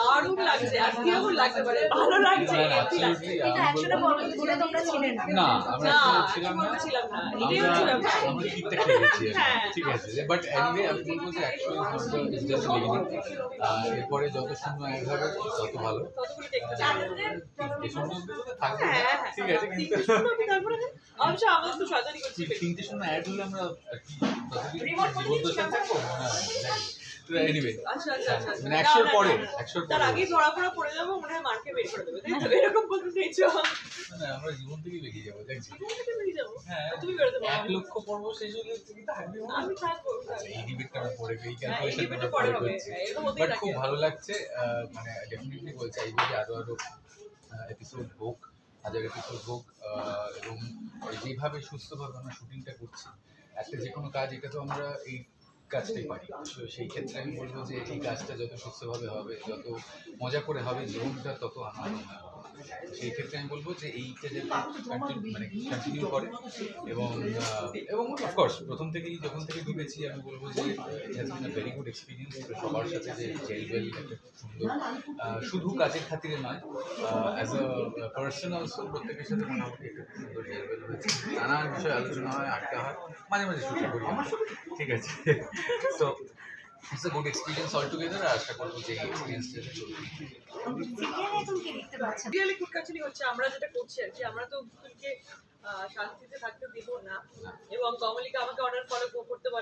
দারুণ লাগছে। আর কিরকম লাগতে পারে? ভালো লাগছে। এটা একসাথে বলে তোমরা ছিলে না? না, আমরা ছিলাম না। এটাই হচ্ছে ব্যাপার। আমরা ঠিকঠাক খেয়েছি, ঠিক আছে। বাট এনিওয়ে আমি বলবো যে অ্যাকচুয়ালি ইজ জাস্ট বিগিনিং। এরপরে যত শূন্য অ্যাড হবে তত ভালো। তিনটে শূন্য থাকবে, ঠিক আছে। কিন্তু অবশ্য আমাদের তো শয়তানি করছি। তিনটে শূন্য অ্যাড হলে আমরা জীবদ্দশায় থাকবো। এনিওয়ে মানে 100 পরে তার আগেই ধরা পড়া পড়ে যাবো, মনে হয় মার্কে বের করে দেবে, তাই তো? এরকম বলতে চাইছো? না, আমরা জীবন থেকে বেরিয়ে যাবো, দেখছি। হ্যাঁ, তুমি বেরোতে পারো। 1 লক্ষ পর্ব শেষ হলে তুমি থাকবে। আমি থাকবো। এই ডিবেটটা আমরা পরে এই ক্যালকুলেশনটা পরে করছি। বাট খুব ভালো লাগছে। মানে ডেফিনেটলি বলছি এই যে আরো এপিসোড হোক, 1000 এপিসোড হোক, এবং যেভাবে সুস্থভাবে আমরা শুটিংটা করছি, একটা যে কোনো কাজ, এটা তো আমরা এই কাজটাই পারি। তো সেই ক্ষেত্রে আমি বলবো যে এই কাজটা যত সুস্থভাবে হবে, যত মজা করে হবে, জীবনটা তত আনন্দ হবে। সেই ক্ষেত্রে আমি বলবো যে এইটা যাতে কন্টিনিউ করে। এবং অফকোর্স প্রথম থেকেই যখন থেকে ঢুকেছি আমি বলবো যে it has been a very good experience. সবার সাথে যে জেলবেল একটা সুন্দর, শুধু কাজের খাতিরে নয়, অ্যাজ আ পার্সন অলসো প্রত্যেকের সাথে মোটামুটি একটা সুন্দর জেলবেল হয়েছে। নানান বিষয়ে আলোচনা হয়, আড্ডা হয়, মাঝে মাঝে শুটিং করি, ঠিক আছে। তো it's a good experience all together. আর আশা করবো যে এই এক্সপিরিয়েন্সটা রিয়েলি কুটকাচালি হচ্ছে আমরা যেটা করছি আর কি। আমরা তো শান্তিতে থাকতে দেবো না, এবং কমলিকা আমাকে অর্ডার ফলো করতে বলে।